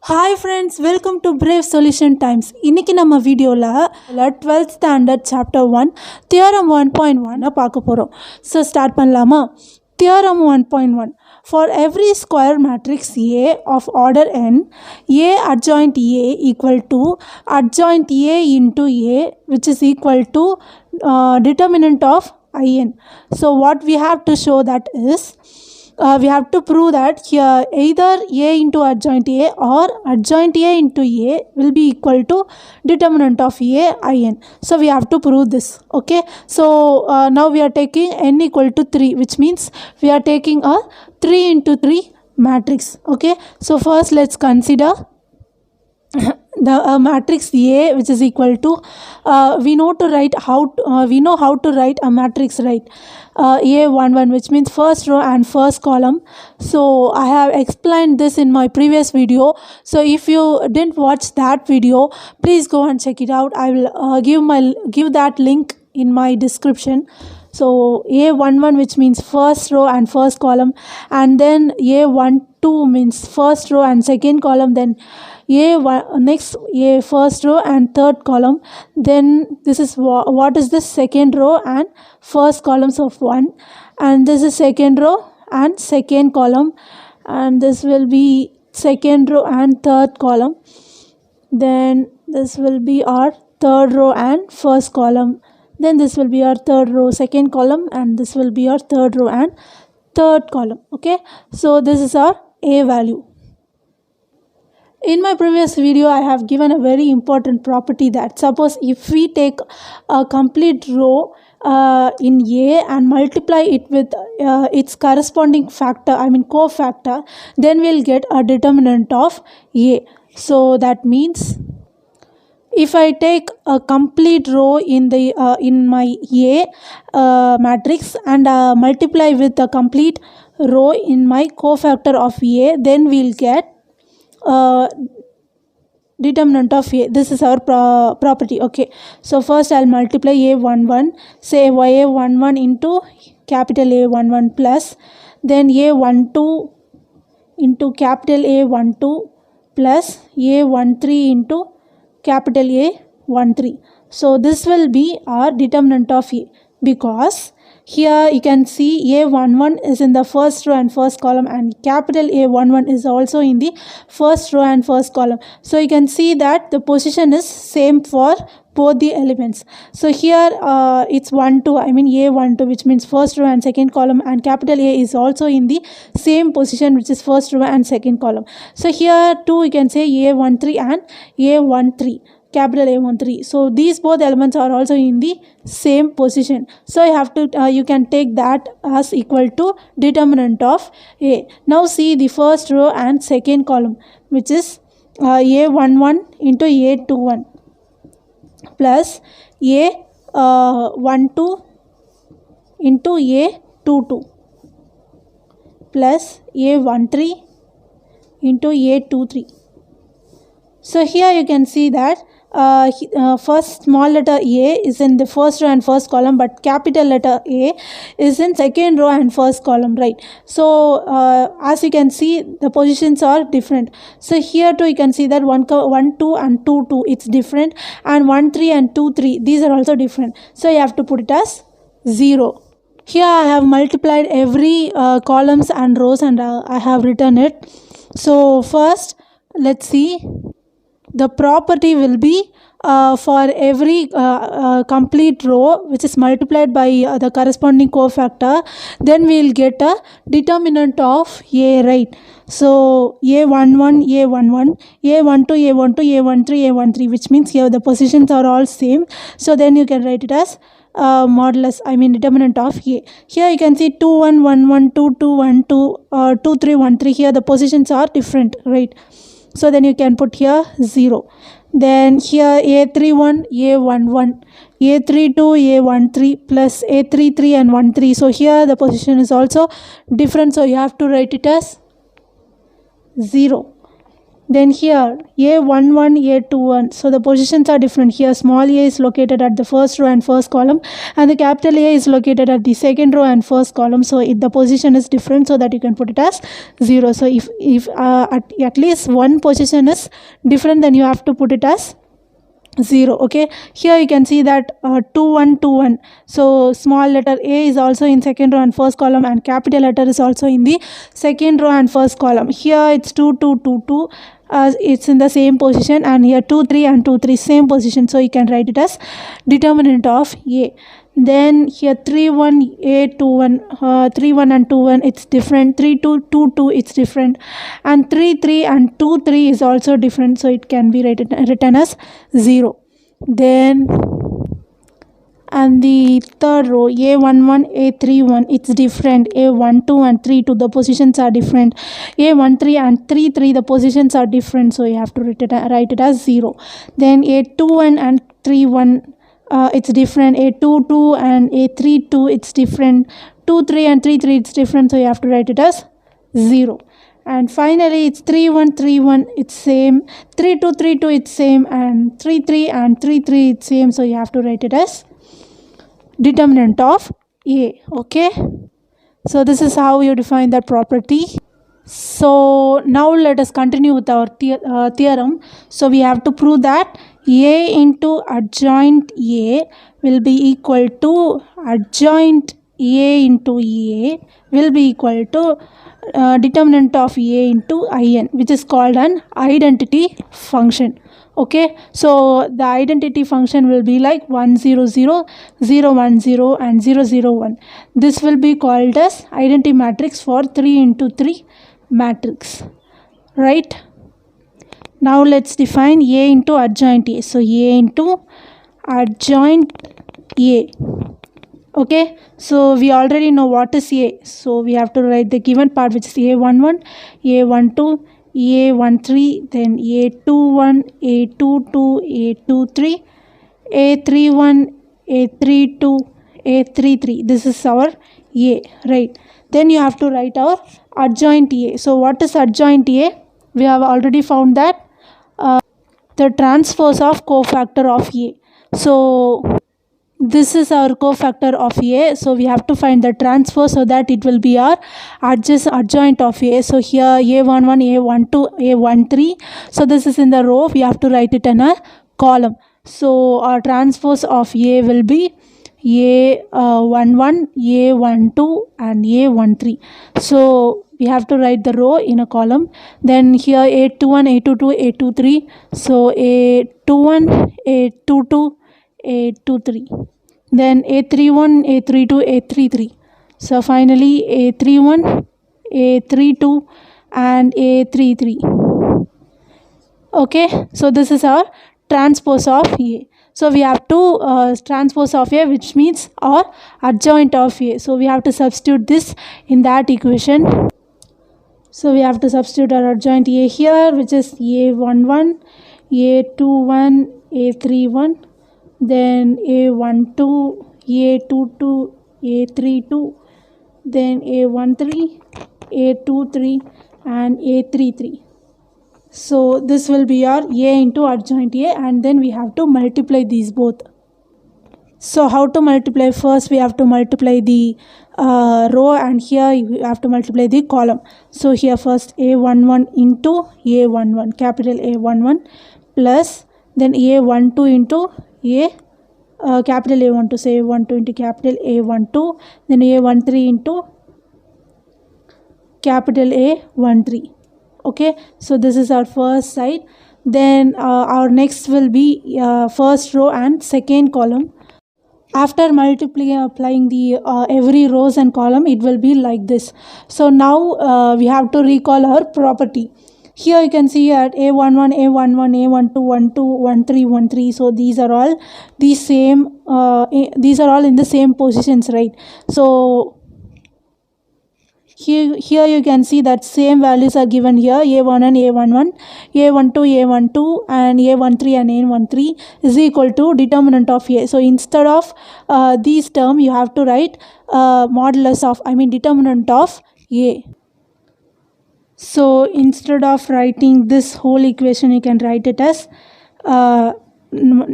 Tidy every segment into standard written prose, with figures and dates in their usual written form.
Hi friends, welcome to Brave Solution Times. இன்னைக்கு நம்ம வீடியோல 12th standard chapter 1 theorem 1.1 பார்க்க போறோம். So start பண்ணலாமா? Theorem 1.1. For every square matrix A of order n, A adjoint A equal to adjoint A into A, which is equal to determinant of In. So what we have to show that is we have to prove that here either A into adjoint A or adjoint A into A will be equal to determinant of A in. So we have to prove this. Okay, so now we are taking n equal to 3, which means we are taking a 3 into 3 matrix. Okay, so first let's consider the matrix A, which is equal to we know how to write a matrix, right? A11, which means first row and first column. So I have explained this in my previous video, so if you didn't watch that video, please go and check it out. I will give that link in my description. So A11, which means first row and first column, and then A12 means first row and second column, then next A first row and third column, then this is what is this second row and first columns of 1, and this is second row and second column, and this will be second row and third column, then this will be our third row and first column, then this will be our third row second column, and this will be our third row and third column. Okay, so this is our A value. In my previous video, I have given a very important property that suppose if we take a complete row in A and multiply it with its corresponding factor, I mean cofactor, then we'll get a determinant of A. So that means if I take a complete row in the in my A matrix and multiply with a complete row in my cofactor of A, then we'll get determinant of A. This is our property. Okay, so first I'll multiply A11, say A11 into capital A11 plus, then A12 into capital A12 plus A13 into capital A13. So this will be our determinant of A, because here you can see A11 is in the first row and first column, and capital A11 is also in the first row and first column. So you can see that the position is same for both the elements. So here it's 1 2, I mean A12, which means first row and second column, and capital A is also in the same position, which is first row and second column. So here too you can say A13 and A13, capital A13. So these both elements are also in the same position. So you have to you can take that as equal to determinant of A. Now see the first row and second column, which is A11 into A21 plus A12 into A22 plus A13 into A23. So here you can see that first small letter A is in the first row and first column, but capital letter A is in second row and first column, right? So as you can see, the positions are different. So here too you can see that 1 2 and 2 2, it's different, and 1 3 and 2 3, these are also different. So you have to put it as 0. Here I have multiplied every columns and rows, and I have written it. So first let's see. The property will be for every complete row which is multiplied by the corresponding cofactor, then we will get a determinant of A, right? So A11, A11, A12, A12, A13, A13, which means here the positions are all same. So then you can write it as modulus, I mean determinant of A. Here you can see 2 1 1 1, 2 2 1 2, 2 3 1 3. Here the positions are different, right? So then you can put here 0. Then here A31, A11, A32, A13 plus A33 and 13. So here the position is also different. So you have to write it as 0. Then here A11, A21, so the positions are different. Here small a is located at the first row and first column, and the capital A is located at the second row and first column. So the position is different, so that you can put it as 0. So if at least one position is different, then you have to put it as 0. Okay, here you can see that 2 1 2 1, so small letter a is also in second row and first column, and capital letter is also in the second row and first column. Here it's 2 2 2 2, it's in the same position, and here 2 3 and 2 3 same position, so you can write it as determinant of a. Then here 3 1 a 2 1, 3 1 and 2 1, it's different. 3 2 2 2, it's different, and 3 3 and 2 3 is also different, so it can be written as 0. Then and the third row A11, A31, it's different. A12 and 32, the positions are different. A13 and 33, the positions are different, so you have to write it as 0. Then A21 and 31, it's different. A22 and A32, it's different. 23 and 33, it's different, so you have to write it as 0. And finally it's 3 1 3 1, it's same. 3 2 3 2, it's same, and 3 3 and 3 3, it's same, so you have to write it as determinant of a. Okay, so this is how you define that property. So now let us continue with our theorem. So we have to prove that a into adjoint a will be equal to adjoint a into a will be equal to determinant of a into in, which is called an identity function. Okay, so the identity function will be like 1 0 0 0 1 0 and 0 0 1. This will be called as identity matrix for 3 into 3 matrix, right? Now let's define a into adjoint a. So a into adjoint a. Okay, so we already know what is a, so we have to write the given part, which is a11, a12, a13, then a21, a22, a23, a31, a32, a33. This is our a, right? Then you have to write our adjoint a. So what is adjoint a? We have already found that the transpose of cofactor of a. So this is our cofactor of a, so we have to find the transpose so that it will be our adjoint of a. So here a11, a12, a13, so this is in the row, we have to write it in a column. So our transpose of a will be a11, a12 and a13. So we have to write the row in a column. Then here a21, a22, a23, so a21, a22, a23, then a31, a32, a33. So finally a31, a32 and a33. Okay, so this is our transpose of a. So we have to transpose of a, which means our adjoint of a. So we have to substitute this in that equation. So we have to substitute our adjoint a here, which is a11, a21, a31, then a12, a22, a32, then a13, a23 and a33. So this will be our a into adjoint a, and then we have to multiply these both. So how to multiply? First we have to multiply the row, and here you have to multiply the column. So here first a11 into a11, capital A11, plus then a12 into capital A12, say A12 into capital A12, then A13 into capital A13. Okay, so this is our first side. Then our next will be first row and second column. After applying the every rows and column, it will be like this. So now we have to recall our property. Here you can see at A11, A11, A12, 12, 13, 13. So these are all the same. These are all in the same positions, right? So here you can see that same values are given here. A1 and A11, A12, A12 and A13 and A13 is equal to determinant of A. So instead of these term, you have to write determinant of A. So instead of writing this whole equation, you can write it as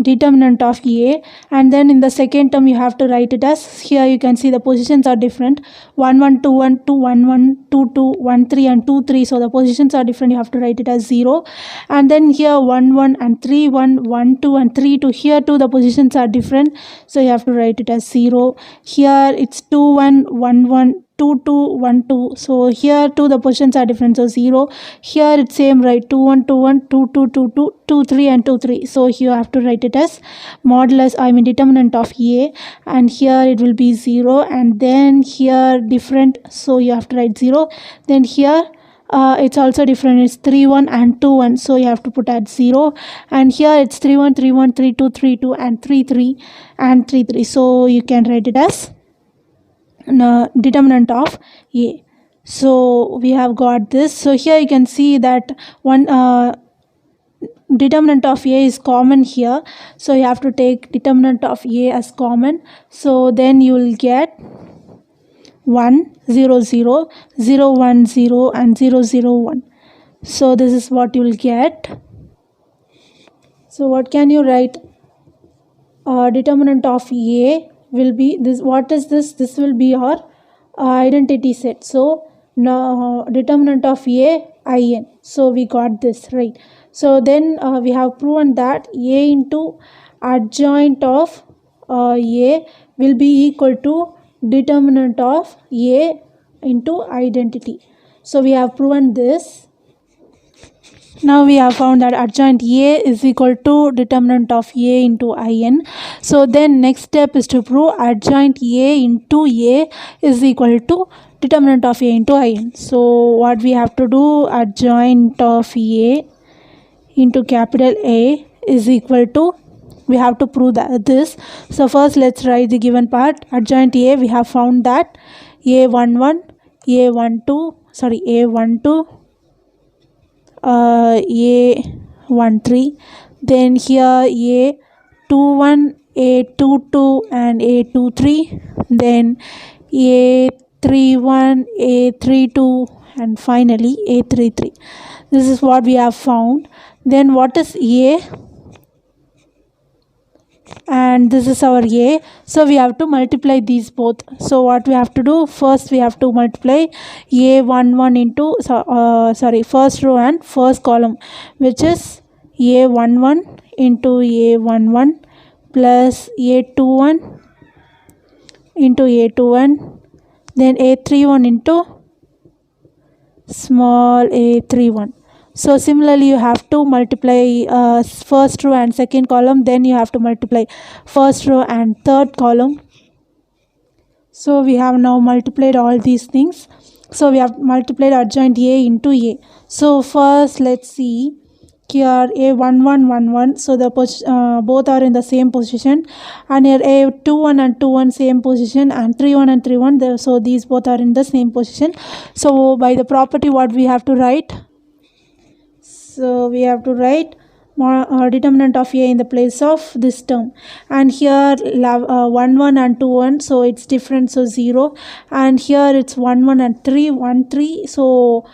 determinant of A, and then in the second term you have to write it as, here you can see the positions are different, 1 1 2 1 2 1 1 2 2 1 3 and 2 3, so the positions are different, you have to write it as 0. And then here 1 1 and 3 1 1 2 and 3 2, here too the positions are different, so you have to write it as 0. Here it's 2 1 1 1 2 2 1 2, so here too the positions are different, so 0. Here it's same, right, 2 1 2 1 2 2 2 2 2 3 and 2 3, so you have to write it as modulus, determinant of A, and here it will be 0, and then here different, so you have to write 0. Then here it's also different, it's 3 1 and 2 1, so you have to put at 0. And here it's 3 1 3 1 3 2 3 2 and 3 3 and 3 3, so you can write it as determinant of A. So we have got this. So here you can see that one determinant of A is common here, so you have to take determinant of A as common, so then you will get 1 0 0 0 1 0 and 0 0 1. So this is what you will get. So what can you write? Determinant of A will be this. What is this? This will be your identity set. So now determinant of A in. So we got this, right? So then we have proven that A into adjoint of A will be equal to determinant of A into identity. So we have proven this. Now we have found that adjoint A is equal to determinant of A into in. So then next step is to prove adjoint A into A is equal to determinant of A into in. So what we have to do, adjoint of A into capital A is equal to, we have to prove that this. So first let's write the given part. Adjoint A, we have found that A11, A12, sorry, A12, A13, then here A21, A22 and A23, then A31, A32 and finally A33. This is what we have found. Then what is A? And this is our A, so we have to multiply these both. So what we have to do, first we have to multiply A11 into first row and first column, which is A11 into A11 plus A21 into A21, then A31 into small a31. So similarly you have to multiply first row and second column, then you have to multiply first row and third column. So we have now multiplied all these things. So we have multiplied adjoint A into A. So first let's see here A1111, so the both are in the same position, and here A21 and 21 same position, and 31 and 31, so these both are in the same position. So by the property what we have to write, so we have to write determinant of A in the place of this term, and here 1 1 and 2 1, so it's different, so 0, and here it's 1 1 and 3 1 3, so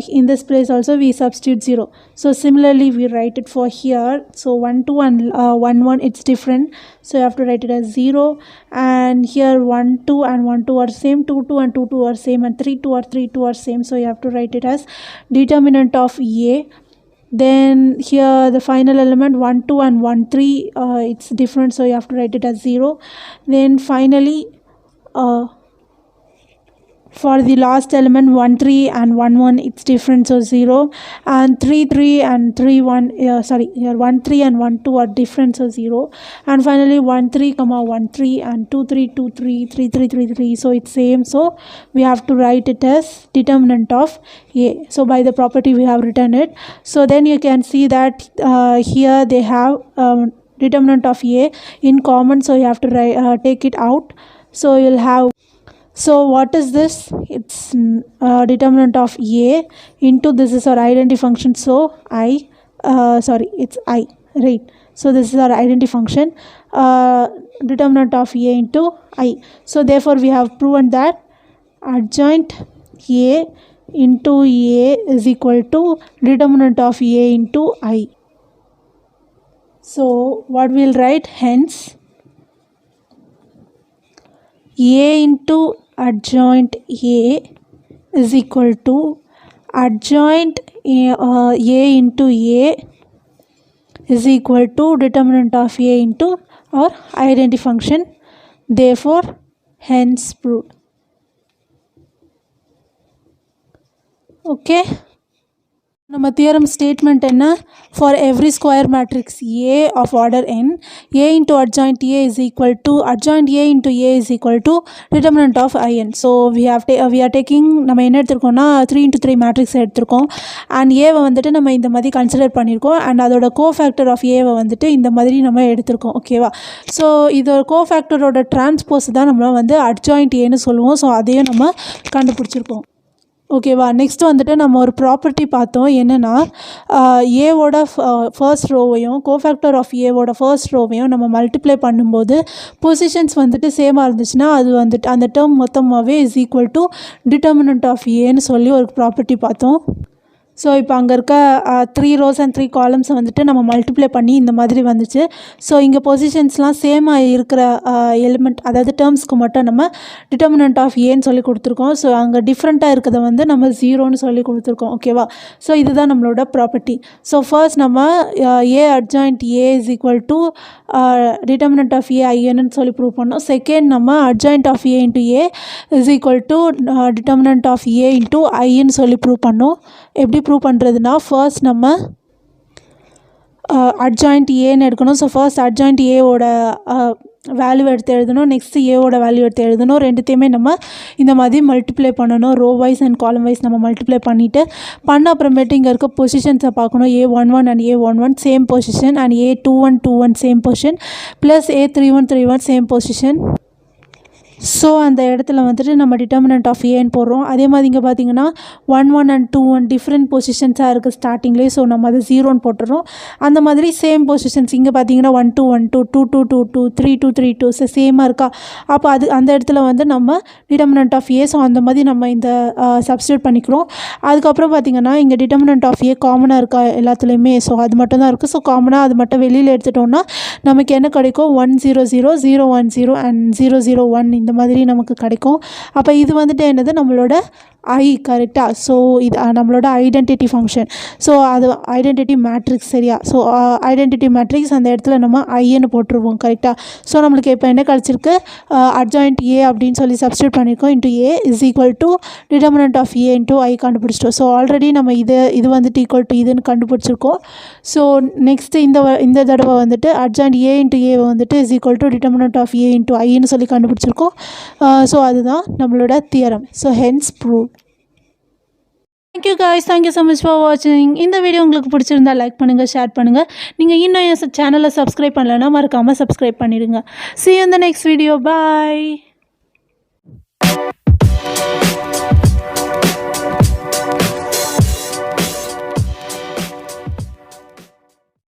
in this place also we substitute 0. So similarly we write it for here, so 1 2 and 1 1, it's different, so you have to write it as 0, and here 1 2 and 1 2 are same, 2 2 and 2 2 are same, and 3 2 or 3 2 are same, so you have to write it as determinant of A. Then here the final element 1 2 and 1 3, it's different, so you have to write it as 0. Then finally for the last element 1 3 and 1 1, it's different, so 0, and 3 3 and 3 1, here 1 3 and 1 2 are different, so 0, and finally 1 3 comma 1 3 and 2 3 2 3 3 3 3 3, so it's same, so we have to write it as determinant of A. So by the property we have written it. So then you can see that here they have determinant of A in common, so you have to take it out. So you'll have, so what is this? It's determinant of A into, this is our identity function, so it's I, right? So this is our identity function, determinant of A into I. So therefore we have proven that adjoint A into A is equal to determinant of A into I. So what we'll write, hence A into adjoint A is equal to adjoint A into A is equal to determinant of A into our identity function. Therefore, hence proved. Okay. நம்ம theorem statement என்ன, for every square matrix A of order n, A into adjoint A is equal to adjoint A into A is equal to determinant of I n. So we are taking, நம்ம என்ன எடுத்திருக்கோம்னா 3x3 matrix எடுத்திருக்கோம். And ஏவை வந்துட்டு நம்ம இந்த மாதிரி consider பண்ணியிருக்கோம். And அதோட கோஃபேக்டர் ஆஃப் ஏவை வந்துட்டு இந்த மாதிரி நம்ம எடுத்திருக்கோம். ஓகேவா? ஸோ இதோட கோஃபேக்டரோட டிரான்ஸ்போஸ் தான் நம்ம வந்து அட்ஜாயிண்ட் ஏன்னு சொல்லுவோம். ஸோ அதையும் நம்ம கண்டுபிடிச்சிருக்கோம். ஓகேவா? நெக்ஸ்ட் வந்துட்டு நம்ம ஒரு ப்ராப்பர்ட்டி பார்த்தோம். என்னென்னா, ஏவோட ஃபர்ஸ்ட் ரோவையும் கோஃபேக்டர் ஆஃப் ஏவோட ஃபர்ஸ்ட் ரோவையும் நம்ம மல்டிப்ளை பண்ணும்போது பொசிஷன்ஸ் வந்துட்டு சேமாக இருந்துச்சுன்னா அது வந்துட்டு அந்த டேர்ம் மொத்தமாகவே is equal to determinant of ஏன்னு சொல்லி ஒரு ப்ராப்பர்ட்டி பார்த்தோம். ஸோ இப்போ அங்கே இருக்க 3 rows and 3 columns வந்துட்டு நம்ம மல்டிப்ளை பண்ணி இந்த மாதிரி வந்துச்சு. ஸோ இங்கே பொசிஷன்ஸ்லாம் சேமாக இருக்கிற எலிமெண்ட், அதாவது டேர்ம்ஸ்க்கு மட்டும் நம்ம டிட்டர்மினன்ட் ஆஃப் ஏன்னு சொல்லி கொடுத்துருக்கோம். ஸோ அங்கே டிஃப்ரெண்ட்டாக இருக்கிறத வந்து நம்ம 0ன்னு சொல்லி கொடுத்துருக்கோம். ஓகேவா? ஸோ இதுதான் நம்மளோட ப்ராப்பர்ட்டி. ஸோ ஃபர்ஸ்ட் நம்ம A adjoint A is equal to determinant of A ஐஎன்னு சொல்லி ப்ரூவ் பண்ணோம். செகண்ட் நம்ம adjoint of A into A is equal to determinant of A into ஐன்னு சொல்லி ப்ரூவ் பண்ணோம். எப்படி ப்ரூவ் பண்ணுறதுனா, ஃபர்ஸ்ட் நம்ம அட்ஜாயிண்ட் ஏன்னு எடுக்கணும். ஸோ ஃபர்ஸ்ட் அட்ஜாயிண்ட் ஏவோட வேல்யூ எடுத்து எழுதணும், நெக்ஸ்ட்டு ஏவோட வேல்யூ எடுத்து எழுதணும். ரெண்டுத்தையுமே நம்ம இந்த மாதிரி மல்டிப்ளை பண்ணணும். Row wise and column wise நம்ம மல்டிப்ளை பண்ணிவிட்டு அப்புறமேட்டு இங்கே இருக்க பொசிஷன்ஸை பார்க்கணும். A11 and A11 same position, and A21 same position, plus A31 same position. So அந்த இடத்துல வந்துட்டு நம்ம டிட்டர்மினன்ட் ஆஃப் ஏன்னு போடுறோம். அதே மாதிரி இங்கே பார்த்தீங்கன்னா 11 and 21 டிஃப்ரெண்ட் பொசிஷன்ஸாக இருக்குது ஸ்டார்டிங்லேயே. ஸோ நம்ம அதை 0ன்னு போட்டுறோம். அந்த மாதிரி சேம் பொசிஷன்ஸ் இங்கே பார்த்தீங்கன்னா 1212 2222 3232 ஸோ சேமாக இருக்கா. அப்போ அது அந்த இடத்துல வந்து நம்ம டிட்டர்மினன்ட் ஆஃப் ஏ, ஸோ அந்த மாதிரி நம்ம இந்த சப்ஸ்டியூட் பண்ணிக்கிறோம். அதுக்கப்புறம் பார்த்தீங்கன்னா இங்கே டிட்டர்மினன்ட் ஆஃப் ஏ காமனாக இருக்கா எல்லாத்துலேயுமே. ஸோ அது மட்டும் தான் இருக்குது. ஸோ காமனாக அது மட்டும் வெளியில் எடுத்துட்டோம்னா நமக்கு என்ன கிடைக்கும், 100 010 அண்ட் 001 இந்த மாதிரி நமக்கு கிடைக்கும். அப்போ இது வந்துட்டு என்னது, நம்மளோட ஐ. கரெக்டாக? ஸோ இது நம்மளோட ஐடென்டிட்டி ஃபங்க்ஷன். ஸோ அது ஐடென்டிட்டி மேட்ரிக்ஸ். சரியா? ஸோ ஐடென்டிட்டி மேட்ரிக்ஸ் அந்த இடத்துல நம்ம ஐன்னு போட்டுருவோம். கரெக்டாக? ஸோ நம்மளுக்கு இப்போ என்ன கிடச்சிருக்கு, அட்ஜாயிண்ட் ஏ அப்படின்னு சொல்லி சப்ஸ்டியூட் பண்ணியிருக்கோம். Into A is equal to determinant of A into I கண்டுபிடிச்சிட்டோம். ஸோ ஆல்ரெடி நம்ம இது வந்துட்டு ஈக்குவல் டு இதுன்னு கண்டுபிடிச்சிருக்கோம். ஸோ நெக்ஸ்ட்டு இந்த தடவை வந்துட்டு அட்ஜாயிண்ட் ஏ இன்ட்டு ஏ வந்துட்டு is equal to determinant of A into ஐன்னு சொல்லி கண்டுபிடிச்சிருக்கோம். ஸோ அதுதான் நம்மளோட theorem. So hence prove. Thank you guys, thank you so much for வாட்சிங். இந்த வீடியோ உங்களுக்கு பிடிச்சிருந்தா லைக் பண்ணுங்கள், ஷேர் பண்ணுங்கள். நீங்கள் இன்னும் என் சேனலை சப்ஸ்கிரைப் பண்ணலைன்னா மறக்காமல் சப்ஸ்கிரைப் பண்ணிடுங்க. See you in the next video. Bye.